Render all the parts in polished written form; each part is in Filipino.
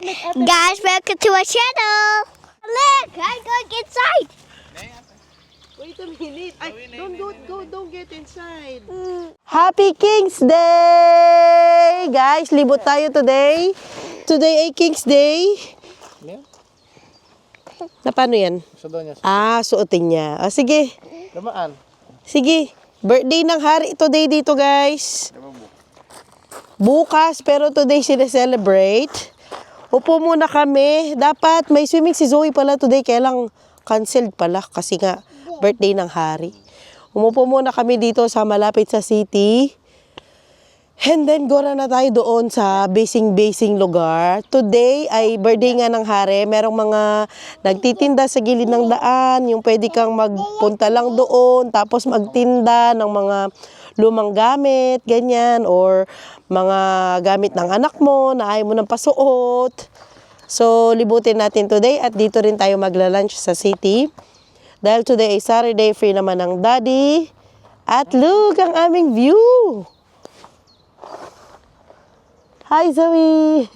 Guys, welcome to our channel. Look, I'm going inside. Wait a minute. Don't get inside. Happy King's Day! Guys, libot tayo today. Today ay King's Day. Na paano yan? Suotin niya. O, sige. Lamaan. Sige. Birthday ng hari today dito, guys. Bukas, pero today sila-celebrate. Upo muna kami. Dapat may swimming si Zoe pala today. Kaya lang canceled pala kasi nga birthday ng hari. Umupo muna kami dito sa malapit sa city. And then, gora na tayo doon sa basing lugar. Today ay birthday nga ng hari. Merong mga nagtitinda sa gilid ng daan. Yung pwede kang magpunta lang doon. Tapos magtinda ng mga lumang gamit, ganyan. Or mga gamit ng anak mo na ayaw mo ng pasuot. So, libutin natin today. At dito rin tayo magla-lunch sa city. Dahil today ay Saturday, free naman ng daddy. At look, ang aming view! Hi, Zoe!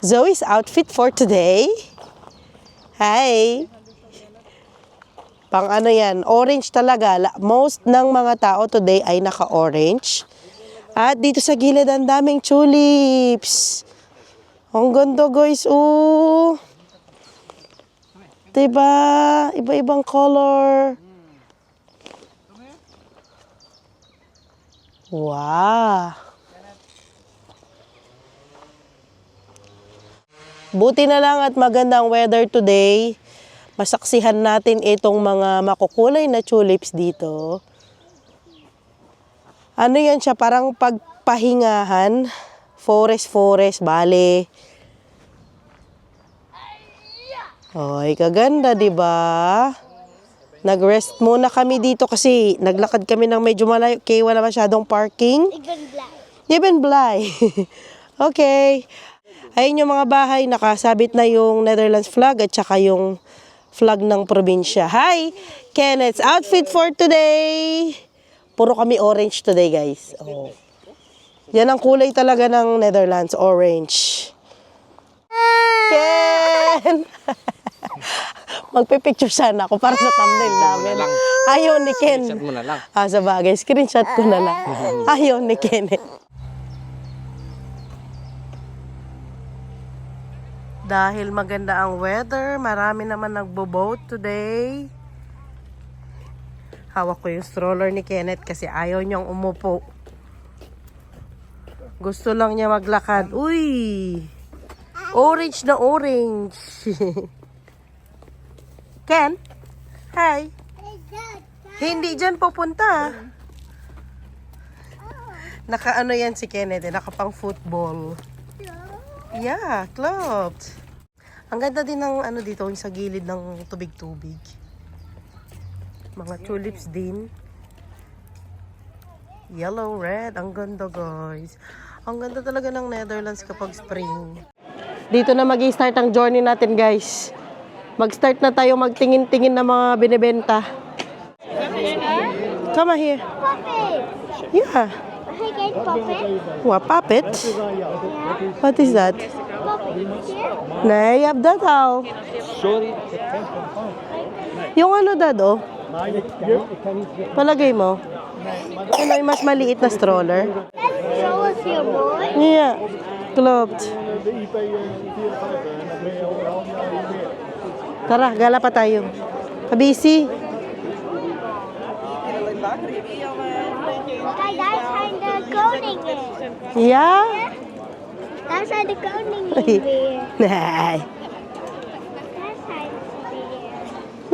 Zoe's outfit for today. Hi! Pang ano yan, orange talaga. Most ng mga tao today ay naka-orange. At dito sa gilid, ang daming tulips. Ang ganda, guys. Oh! Diba? Iba-ibang color. Wow! Buti na lang at magandang weather today. Masaksihan natin itong mga makukulay na tulips dito. Ano yan siya? Parang pagpahingahan. Forest, bale. Ay, kaganda, diba? Nag-rest muna kami dito kasi naglakad kami ng medyo malayo kaya wala masyadong parking. Even Bly. Okay. Ayun yung mga bahay, nakasabit na yung Netherlands flag at saka yung flag ng probinsya. Hi! Kenneth's outfit for today! Puro kami orange today, guys. Oh. Yan ang kulay talaga ng Netherlands, orange. Ken! Magpipicture sana ako para sa thumbnail namin. Ayaw ni Ken. Screenshot mo na lang. Sa bagay, screenshot ko na lang. Ayaw ni Kenneth. Dahil maganda ang weather, marami naman nagbo-boat today. Hawak ko yung stroller ni Kenneth kasi ayaw niyang umupo. Gusto lang niya maglakad. Uy! Orange na orange. Ken? Hi. Hindi dyan pupunta. Naka-ano yan si Kenneth, nakapang football. Yeah, clubbed. Ang ganda din ng ano dito, yung sa gilid ng tubig-tubig. Mga tulips din. Yellow, red. Ang ganda, guys. Ang ganda talaga ng Netherlands kapag spring. Dito na mag-i-start ang journey natin, guys. Mag-start na tayo magtingin-tingin ng mga binibenta. Come here. Puppet. Yeah. Hi guys, puppet. What, puppet? What is that? Puppet here. Nay, have that how? Yung ano, dad, oh? Palagay mo. Ano yung mas maliit na stroller? Show us your boy. Yeah. Clubbed. Tara, gala pa tayo. Kabisi. That's how the coding is. Yeah? That's how the coding is. Nay. That's how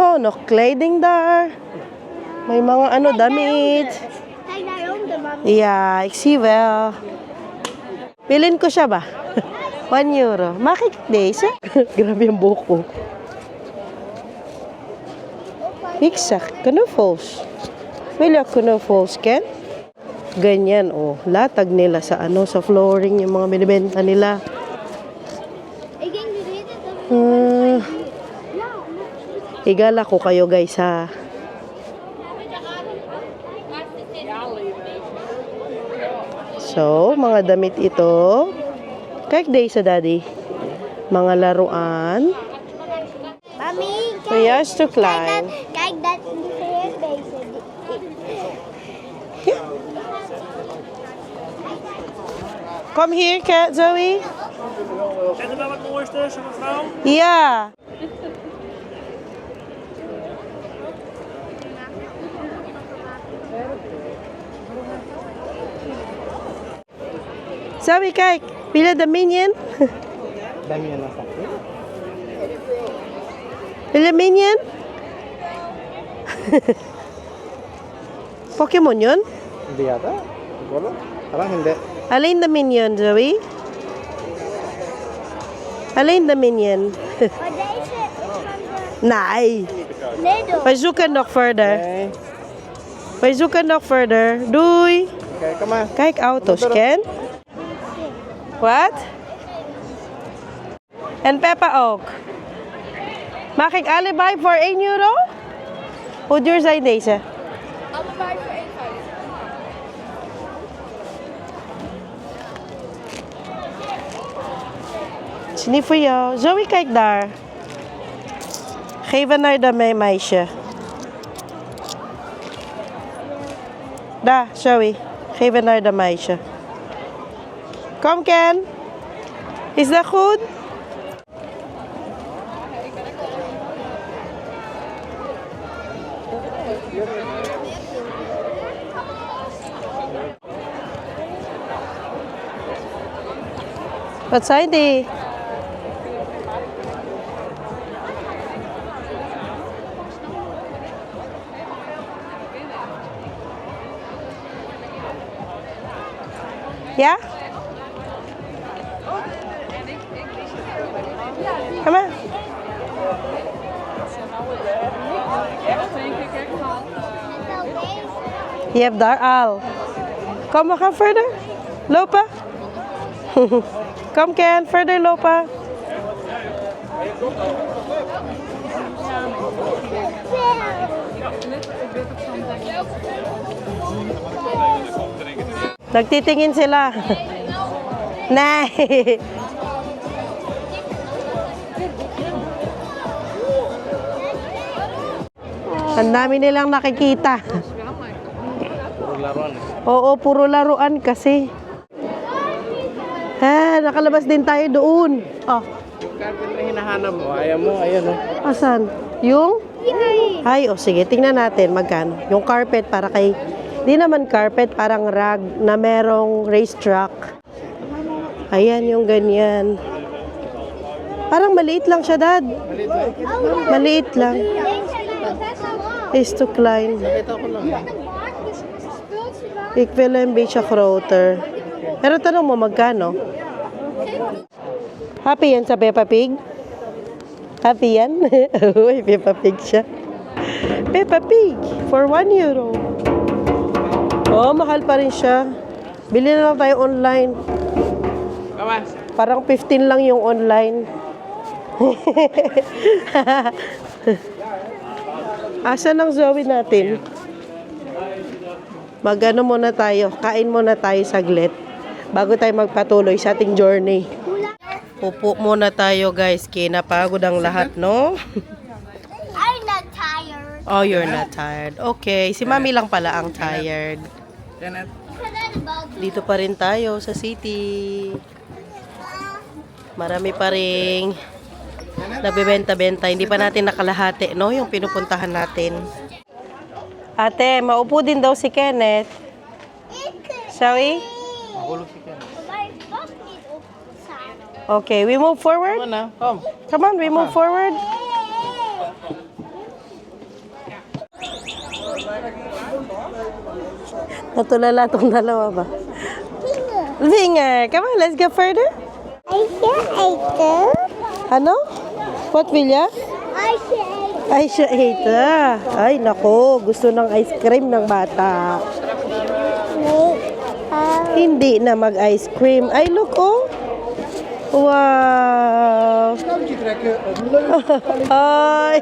it No, kleding daar. May mga ano, damit. Kijk daarom de mami. Yeah, ik zie wel. Bilhin ko siya ba? €1. Makik deze? Grabe yung buhok ko. Ik zeg knuffels. Wil je knuffels, Ken? Ganyan, oh. Latag nila sa ano, sa flooring yung mga binibenta nila. Ik denk dat dit het Igala ko kayo, guys, ha. So, mga damit ito. Kijk deze, daddy. Mga laruan. Mami, For us to climb. kijk dat hier bezig. Kom hier, Zoe. En er wel het mooiste, mevrouw? Ja. Zoe, kijk. Wil je de minion? Dami yan nasa akin. Wil je minion? Pokemon yun? Hindi yata. Siguro. Parang hindi. Alin the minion, Zoe? Alin the minion? Maar deze is van de Nee. Lidl. We zoeken nog verder. Okay. We zoeken nog verder. Doei. Okay, kom maar. Kijk, auto's, Ken. Wat? En Peppa ook. Mag ik allebei voor €1? Hoe duur zijn deze? Allebei voor 1,50. Het is niet voor jou. Zoe, kijk daar. Geef het naar dat meisje. Daar, Zoe. Geef het naar dat meisje. Kom, Ken. Is dat goed? Wat zijn die? Ja? Kom maar. Je hebt daar al. Kom, we gaan verder. Lopen. Kom, Ken, verder lopen. Nagtitingin sila. Nee. Ang dami nilang nakikita. Puro laruan. Oo, puro laruan kasi. Nakalabas din tayo doon. Oh, Yung carpet na hinahanap mo, ayaw mo, ayan o. asan? Yung? Ay, sige, tingnan natin magkano. Yung carpet para kay, di naman carpet, parang rug na merong racetrack. Ayan yung ganyan. Parang maliit lang siya, Dad. Maliit lang. Is to climb. Ito ko lang. Ik wil een beetje groter. Pero tanong mo, magkano? Happy yan sa Peppa Pig? Happy yan? Uy, Peppa Pig siya. Peppa Pig for €1. Oh, mahal pa rin siya. Bili na lang tayo online. Come on. Parang 15 lang yung online. Asan ang Zoe natin? Magano muna tayo. Kain muna tayo saglit. Bago tayo magpatuloy sa ating journey. Upo muna tayo, guys. Kinapagod ang lahat, no? I'm not tired. Oh, you're not tired. Okay. Si Mami lang pala ang tired. Janet. Dito pa rin tayo sa city. Marami pa ring nagbebenta-benta. Hindi pa natin nakalahati, no? Yung pinupuntahan natin. Ate, maupo din daw si Kenneth. Sorry? Mahulog si Ken. Maar was niet opgestaan. Okay, we move forward. Come on na, come. Come on, we move forward. Natulala tong dalawa ba? Vinger, come on, let's go further. Ijsje eten. Ano? What will ya? Ijsje eten. Ay, siya ita. Ay, nako. Gusto ng ice cream ng bata. Nee. Hindi na mag-ice cream. Ay, look, oh. Wow. Touwtje trekken, leuk. Ay.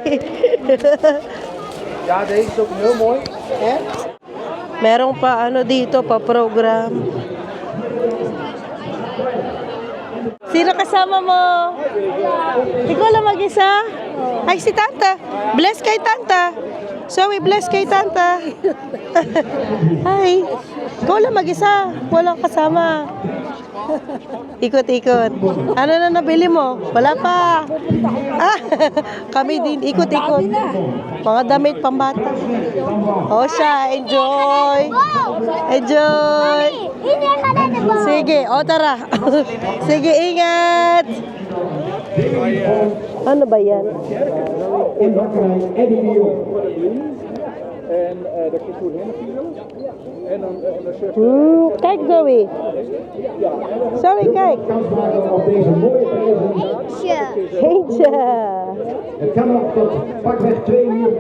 Ja, deze is ook heel mooi. En? Merong pa ano dito, pa program. Sino kasama mo? Ikaw lang mag-isa? Ay, si Tanta. Bless kay Tanta. Zoe, bless kay Tanta. Hi. Ikaw lang mag-isa. Walang kasama. Ikot-ikot. Ano na nabili mo? Wala pa. Ah, kami din. Ikot-ikot. Mga damit pambata. O siya, enjoy. Enjoy. Hindi ka na diba? Sige, o tara. Sige, ingat. Ano ba yan? En daar komt voor hen kilo. En dan een shirt. Kijk, Zoe. Zoe, kijk. Eentje. Eentje. Het kan nog tot pakweg 2 uur.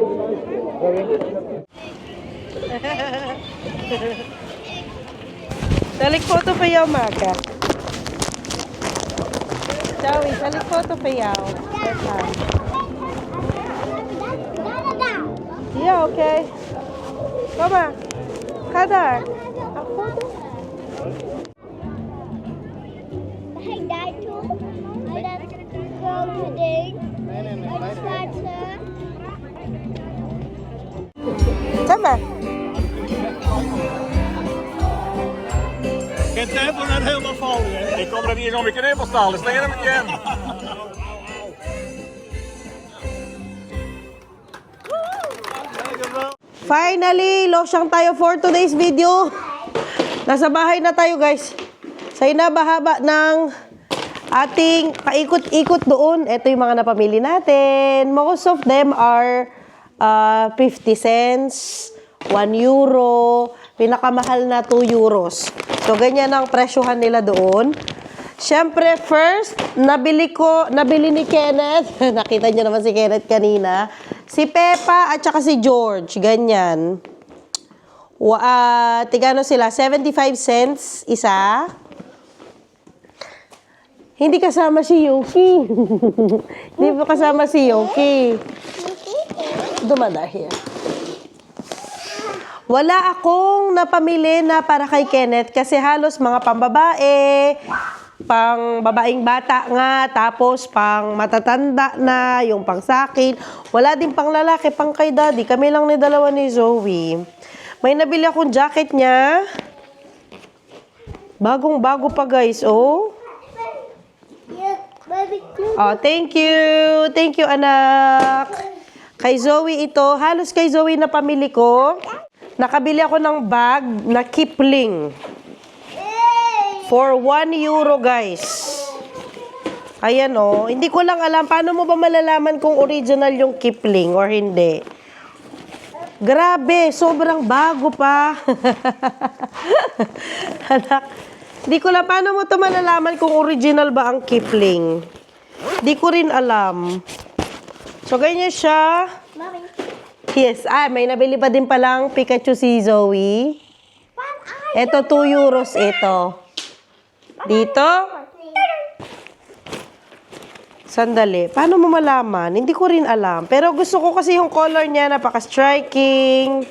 Zal ik foto van jou maken? Zoe, zal ik foto van jou? Ja, oké. Kom maar. Ga daar. Een foto? Mag ik daar toe? Bij dat grote ding? Nee, nee, nee. Bij de zwarte? Kom maar. Geen tijd voor net helemaal vol. Ik kom er niet eens om je knippel staan, dus tegen hem again. Finally, losyang tayo for today's video. Nasa bahay na tayo, guys. Sa inabahaba ng ating paikot-ikot doon. Ito yung mga napamili natin. Most of them are 50 cents, 1 euro, pinakamahal na 2 euros. So, ganyan ang presyohan nila doon. Siyempre, first, nabili ni Kenneth. Nakita niyo naman si Kenneth kanina. Si Peppa at saka si George. Ganyan. Tigano sila? 75 cents isa. Hindi kasama si Yuki. Hindi po kasama si Yuki. Dumadar here. Wala akong napamili na para kay Kenneth kasi halos mga pambabae, pang babaeng bata nga, tapos pang matatanda na, yung pang sakin. Wala din pang lalaki, pang kay daddy. Kami lang ni dalawa ni Zoe. May nabili akong jacket niya. Bagong-bago pa, guys, oh. Oh, thank you. Thank you, anak. Kay Zoe ito. Halos kay Zoe na pamili ko. Nakabili ako ng bag na Kipling. For 1 euro, guys. Ayan, oh. Hindi ko lang alam. Paano mo ba malalaman kung original yung Kipling or hindi? Grabe. Sobrang bago pa. Anak. Hindi ko lang. Paano mo to malalaman kung original ba ang Kipling? Hindi ko rin alam. So, ganyan siya. Yes. May nabili pa din palang Pikachu si Zoe. Ito, 2 euros ito. Dito? Sandali. Paano mo malaman? Hindi ko rin alam. Pero gusto ko kasi yung color niya, napaka-striking.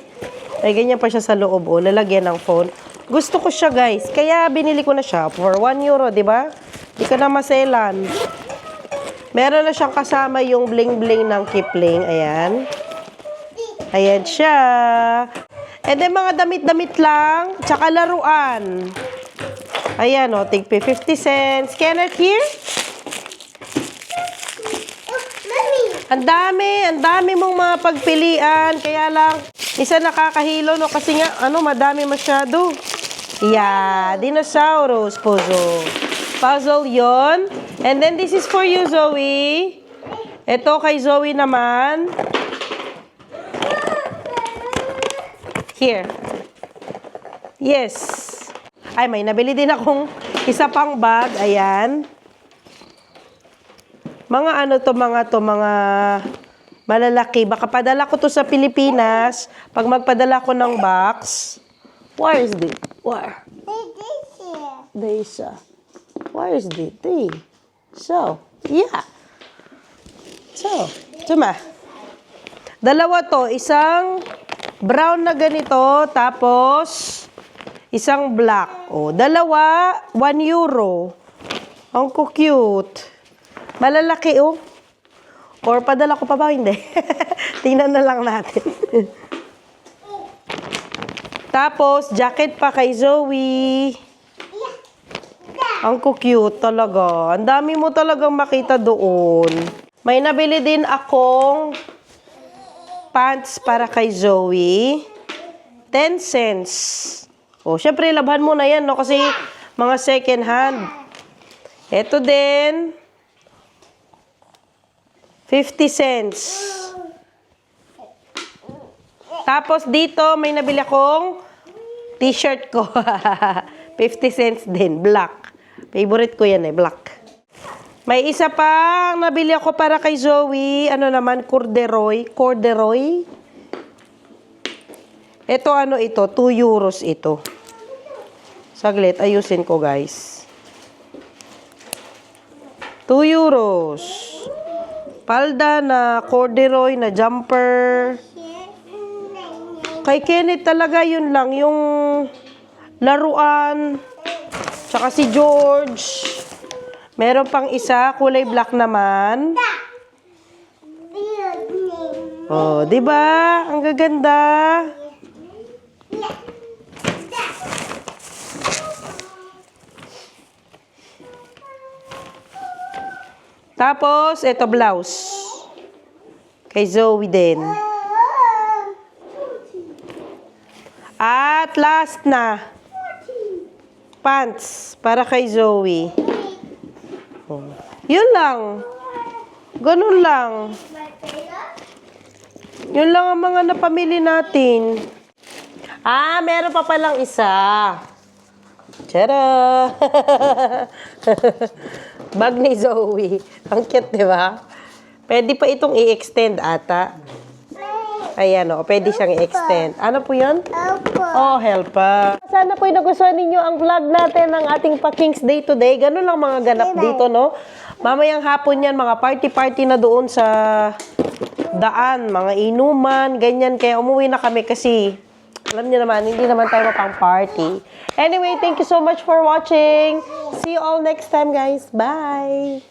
Ay, ganyan pa siya sa loob. O, lalagyan ng phone. Gusto ko siya, guys. Kaya binili ko na siya for 1 euro, di ba? Hindi ko na maselan. Meron na siyang kasama yung bling-bling ng Kipling. Ayan. Ayan siya. And then, mga damit-damit lang. Tsaka laruan. Ayan, o. Tig 50 cents. Kenneth here? Ang dami mong mga pagpilian. Kaya lang, isa nakakahilo, no? Kasi nga, madami masyado. Yeah, dinosaurus puzzle. Puzzle yon. And then, this is for you, Zoe. Ito kay Zoe naman. Here. Yes. Ay, may nabili din akong isa pang bag. Ayan. Mga mga malalaki. Baka padala ko to sa Pilipinas. Pag magpadala ko ng box. Where is it? Where? This. Where is it? So, yeah. So, tuma. Dalawa to. Isang brown na ganito. Tapos, isang black. O, dalawa, 1 euro. Ang cute. Malalaki, oh. Or padala ko pa ba? Hindi. Tingnan na lang natin. Tapos, jacket pa kay Zoe. Ang cute talaga. Ang dami mo talagang makita doon. May nabili din akong pants para kay Zoe. 10 cents. O, syempre, labhan mo na yan, no? Kasi mga second hand. Ito din. 50 cents. Tapos dito, may nabili akong t-shirt ko. 50 cents din, black. Favorite ko yan black. May isa pang nabili ako para kay Zoe. Ano naman, corduroy. Corduroy. Ito, ano ito? 2 euros ito. Saglit, ayusin ko, guys. 2 euros. Palda na corduroy na jumper. Kay Kenneth talaga yun lang, yung laruan. Tsaka si George. Meron pang isa, kulay black naman. Oh, 'di ba? Ang gaganda. Tapos, ito blouse. Kay Zoe din. At last na. Pants para kay Zoe. Oh. Yun lang. Ganun lang. Yun lang ang mga napamili natin. Ah, meron pa palang isa. Tara! Bag ni Zoe. Ang cute, di ba? Pwede pa itong i-extend ata. Ayan o, pwede siyang i-extend. Ano po yun? Oh, help pa. Sana po nagustuhan ninyo ang vlog natin ng ating pa-King's Day today. Ganun lang mga ganap dito, no? Mamayang hapon yan, mga party-party na doon sa daan, mga inuman, ganyan. Kaya umuwi na kami kasi, alam niyo naman, hindi naman tayo mapang party. Anyway, thank you so much for watching. See you all next time, guys. Bye!